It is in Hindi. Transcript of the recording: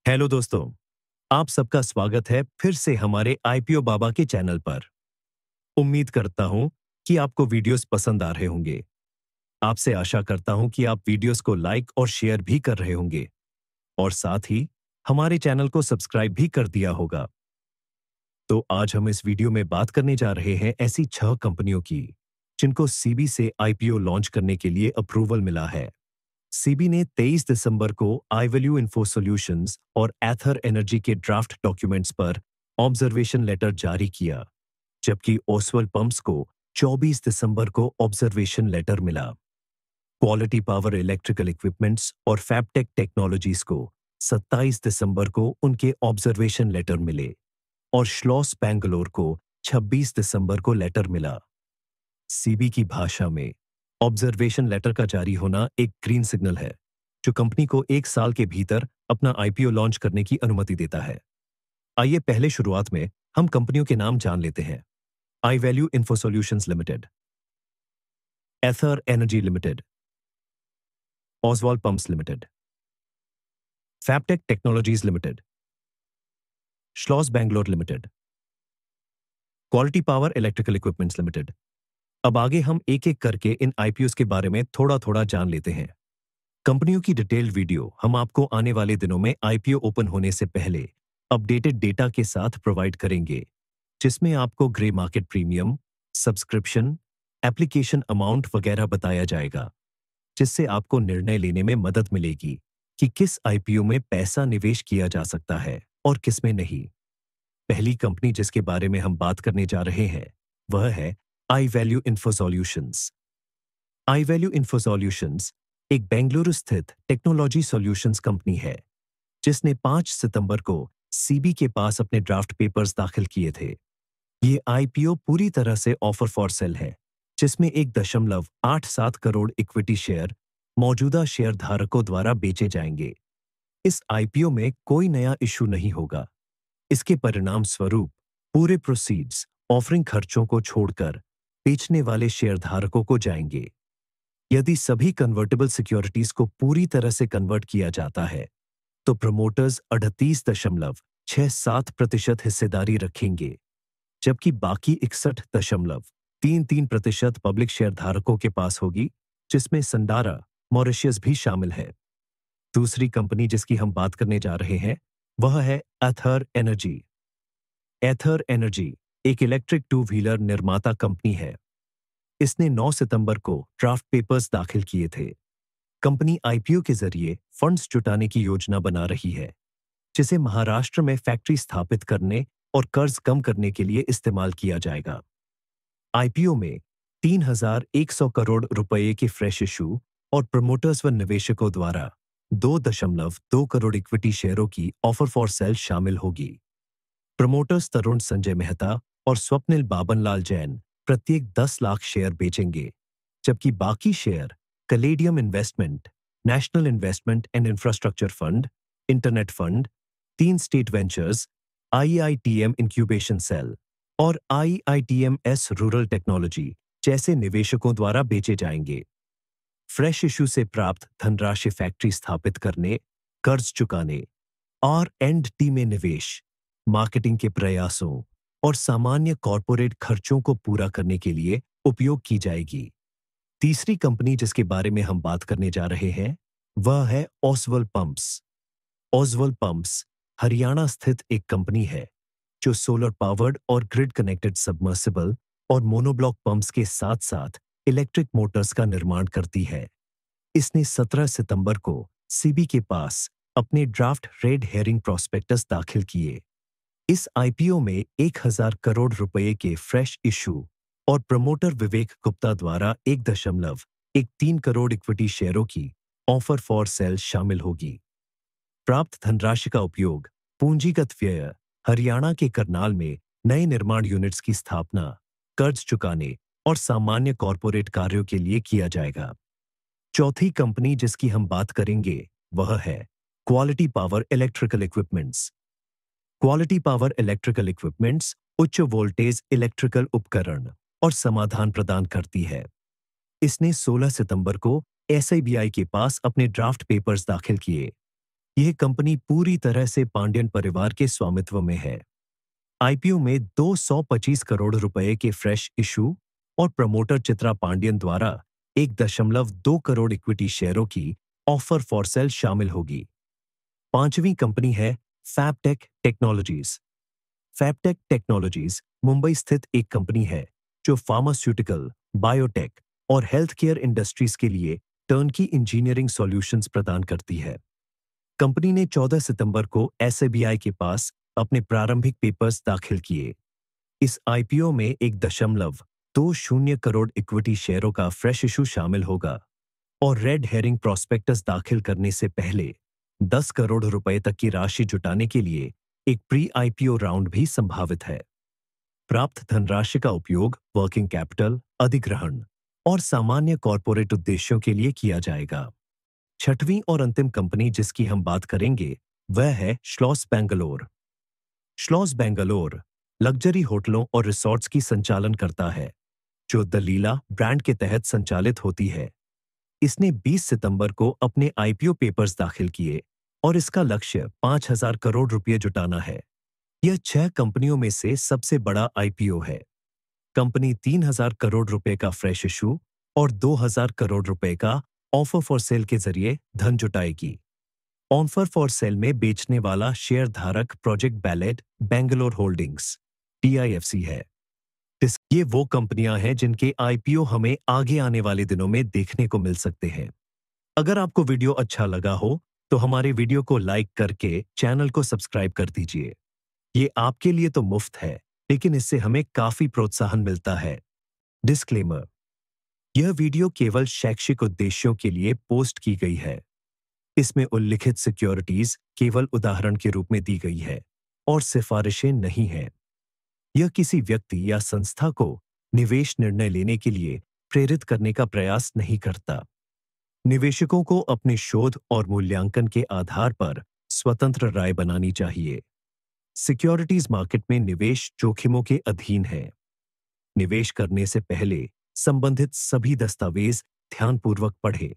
हेलो दोस्तों, आप सबका स्वागत है फिर से हमारे आईपीओ बाबा के चैनल पर। उम्मीद करता हूं कि आपको वीडियोस पसंद आ रहे होंगे। आपसे आशा करता हूं कि आप वीडियोस को लाइक और शेयर भी कर रहे होंगे और साथ ही हमारे चैनल को सब्सक्राइब भी कर दिया होगा। तो आज हम इस वीडियो में बात करने जा रहे हैं ऐसी 6 कंपनियों की जिनको सीबी से आईपीओ लॉन्च करने के लिए अप्रूवल मिला है। सीबी ने 23 दिसंबर को iValue इन्फो सॉल्यूशंस और एथर एनर्जी के ड्राफ्ट डॉक्यूमेंट्स पर ऑब्जर्वेशन लेटर जारी किया, जबकि ओसवाल पंप्स को 24 दिसंबर को ऑब्जर्वेशन लेटर मिला। क्वालिटी पावर इलेक्ट्रिकल इक्विपमेंट्स और फैबटेक टेक्नोलॉजीज को 27 दिसंबर को उनके ऑब्जर्वेशन लेटर मिले और श्लॉस बैंगलोर को 26 दिसंबर को लेटर मिला। सीबी की भाषा में ऑब्जर्वेशन लेटर का जारी होना एक ग्रीन सिग्नल है, जो कंपनी को 1 साल के भीतर अपना आईपीओ लॉन्च करने की अनुमति देता है। आइए पहले शुरुआत में हम कंपनियों के नाम जान लेते हैं। iValue info solutions limited, Ather energy limited, Oswal pumps limited, Fabtech technologies limited, Schloss Bangalore limited, quality power electrical equipments limited. अब आगे हम एक एक करके इन आईपीओस के बारे में थोड़ा थोड़ा जान लेते हैं। कंपनियों की डिटेल्ड वीडियो हम आपको आने वाले दिनों में आईपीओ ओपन होने से पहले अपडेटेड डेटा के साथ प्रोवाइड करेंगे, जिसमें आपको grey market premium, subscription, application amount वगैरह बताया जाएगा, जिससे आपको निर्णय लेने में मदद मिलेगी कि किस आईपीओ में पैसा निवेश किया जा सकता है और किस में नहीं। पहली कंपनी जिसके बारे में हम बात करने जा रहे हैं वह है iValue info solutions. iValue info solutions एक बेंगलुरु स्थित टेक्नोलॉजी सॉल्यूशंस कंपनी है, जिसने 5 सितंबर को सीबी के पास अपने ड्राफ्ट पेपर्स दाखिल किए थे। ये आईपीओ पूरी तरह से ऑफर फॉर सेल है, जिसमें 1.87 करोड़ इक्विटी शेयर मौजूदा शेयर धारकों द्वारा बेचे जाएंगे। इस आईपीओ में कोई नया इशू नहीं होगा। इसके परिणाम स्वरूप पूरे प्रोसीड्स ऑफरिंग खर्चों को छोड़कर बेचने वाले शेयरधारकों को जाएंगे। यदि सभी कन्वर्टेबल सिक्योरिटीज को पूरी तरह से कन्वर्ट किया जाता है, तो प्रमोटर्स 38.67% हिस्सेदारी रखेंगे, जबकि बाकी 61.33% पब्लिक शेयरधारकों के पास होगी, जिसमें संडारा मॉरिशस भी शामिल है। दूसरी कंपनी जिसकी हम बात करने जा रहे हैं वह है एथर एनर्जी। एथर एनर्जी एक इलेक्ट्रिक टू व्हीलर निर्माता कंपनी है। इसने 9 सितंबर को ड्राफ्ट पेपर्स दाखिल किए थे। कंपनी आईपीओ के जरिए फंड्स जुटाने की योजना बना रही है, जिसे महाराष्ट्र में फैक्ट्री स्थापित करने और कर्ज कम करने के लिए इस्तेमाल किया जाएगा। आईपीओ में 3,100 करोड़ रुपए के फ्रेश इशू और प्रमोटर्स व निवेशकों द्वारा 2.2 करोड़ इक्विटी शेयरों की ऑफर फॉर सेल शामिल होगी। प्रमोटर्स तरुण संजय मेहता और स्वप्निल बाबनलाल जैन प्रत्येक 10 लाख शेयर बेचेंगे, जबकि बाकी share Caladium investment, national investment and infrastructure fund, internet fund, 3 state ventures, IITM incubation cell और आईआईटीएमएस रूरल टेक्नोलॉजी जैसे निवेशकों द्वारा बेचे जाएंगे। फ्रेश इशू से प्राप्त धनराशि फैक्ट्री स्थापित करने, कर्ज चुकाने, R&D में निवेश, मार्केटिंग के प्रयासों और सामान्य कॉरपोरेट खर्चों को पूरा करने के लिए उपयोग की जाएगी। तीसरी कंपनी जिसके बारे में हम बात करने जा रहे हैं वह है ओसवाल पंप्स। ओसवाल पंप्स हरियाणा स्थित एक कंपनी है, जो सोलर पावर्ड और ग्रिड कनेक्टेड सबमर्सिबल और मोनोब्लॉक पंप्स के साथ साथ इलेक्ट्रिक मोटर्स का निर्माण करती है। इसने 17 सितंबर को सीबी के पास अपने ड्राफ्ट रेड हेरिंग प्रोस्पेक्टस दाखिल किए। इस आईपीओ में 1,000 करोड़ रुपए के फ्रेश इशू और प्रमोटर विवेक गुप्ता द्वारा 1.13 करोड़ इक्विटी शेयरों की ऑफर फॉर सेल शामिल होगी। प्राप्त धनराशि का उपयोग पूंजीगत व्यय, हरियाणा के करनाल में नए निर्माण यूनिट्स की स्थापना, कर्ज चुकाने और सामान्य कॉरपोरेट कार्यों के लिए किया जाएगा। चौथी कंपनी जिसकी हम बात करेंगे वह है quality power electrical equipments. Quality power electrical equipments उच्च वोल्टेज इलेक्ट्रिकल उपकरण और समाधान प्रदान करती है। इसने 16 सितंबर को एसआईबीआई के पास अपने ड्राफ्ट पेपर्स दाखिल किए। यह कंपनी पूरी तरह से पांड्यन परिवार के स्वामित्व में है। आईपीओ में 225 करोड़ रुपए के फ्रेश इशू और प्रमोटर चित्रा पांड्यन द्वारा 1.2 करोड़ इक्विटी शेयरों की ऑफर फॉर सेल शामिल होगी। पांचवी कंपनी है फैबटेक टेक्नोलॉजीज। फैबटेक टेक्नोलॉजीज मुंबई स्थित एक कंपनी है जो फार्मास्यूटिकल, बायोटेक और हेल्थ केयर इंडस्ट्रीज के लिए टर्नकी इंजीनियरिंग सॉल्यूशंस प्रदान करती है। कंपनी ने 14 सितंबर को एसबीआई के पास अपने प्रारंभिक पेपर्स दाखिल किए। इस आईपीओ में 1.20 करोड़ इक्विटी शेयरों का फ्रेश इशू शामिल होगा और रेड हेरिंग प्रोस्पेक्टस दाखिल करने से पहले 10 करोड़ रुपए तक की राशि जुटाने के लिए एक प्री आईपीओ राउंड भी संभावित है। प्राप्त धनराशि का उपयोग वर्किंग कैपिटल, अधिग्रहण और सामान्य कॉरपोरेट उद्देश्यों के लिए किया जाएगा। छठवीं और अंतिम कंपनी जिसकी हम बात करेंगे वह है श्लॉस बेंगलोर। श्लॉस बेंगलोर लग्जरी होटलों और रिसॉर्ट्स की संचालन करता है जो द लीला ब्रांड के तहत संचालित होती है। इसने 20 सितंबर को अपने आईपीओ पेपर्स दाखिल किए और इसका लक्ष्य 5,000 करोड़ रुपये जुटाना है। यह 6 कंपनियों में से सबसे बड़ा आईपीओ है। कंपनी 3,000 करोड़ रुपए का फ्रेश इशू और 2,000 करोड़ रुपए का ऑफर फॉर सेल के जरिए धन जुटाएगी। ऑफर फॉर सेल में बेचने वाला शेयर धारक project ballot Bangalore holdings PIFC है। ये वो कंपनियां हैं जिनके आईपीओ हमें आगे आने वाले दिनों में देखने को मिल सकते हैं। अगर आपको वीडियो अच्छा लगा हो तो हमारे वीडियो को लाइक करके चैनल को सब्सक्राइब कर दीजिए। ये आपके लिए तो मुफ्त है, लेकिन इससे हमें काफी प्रोत्साहन मिलता है। डिस्क्लेमर: यह वीडियो केवल शैक्षिक उद्देश्यों के लिए पोस्ट की गई है। इसमें उल्लिखित सिक्योरिटीज केवल उदाहरण के रूप में दी गई है और सिफारिशें नहीं हैं। यह किसी व्यक्ति या संस्था को निवेश निर्णय लेने के लिए प्रेरित करने का प्रयास नहीं करता। निवेशकों को अपने शोध और मूल्यांकन के आधार पर स्वतंत्र राय बनानी चाहिए। सिक्योरिटीज मार्केट में निवेश जोखिमों के अधीन है। निवेश करने से पहले संबंधित सभी दस्तावेज ध्यानपूर्वक पढ़ें।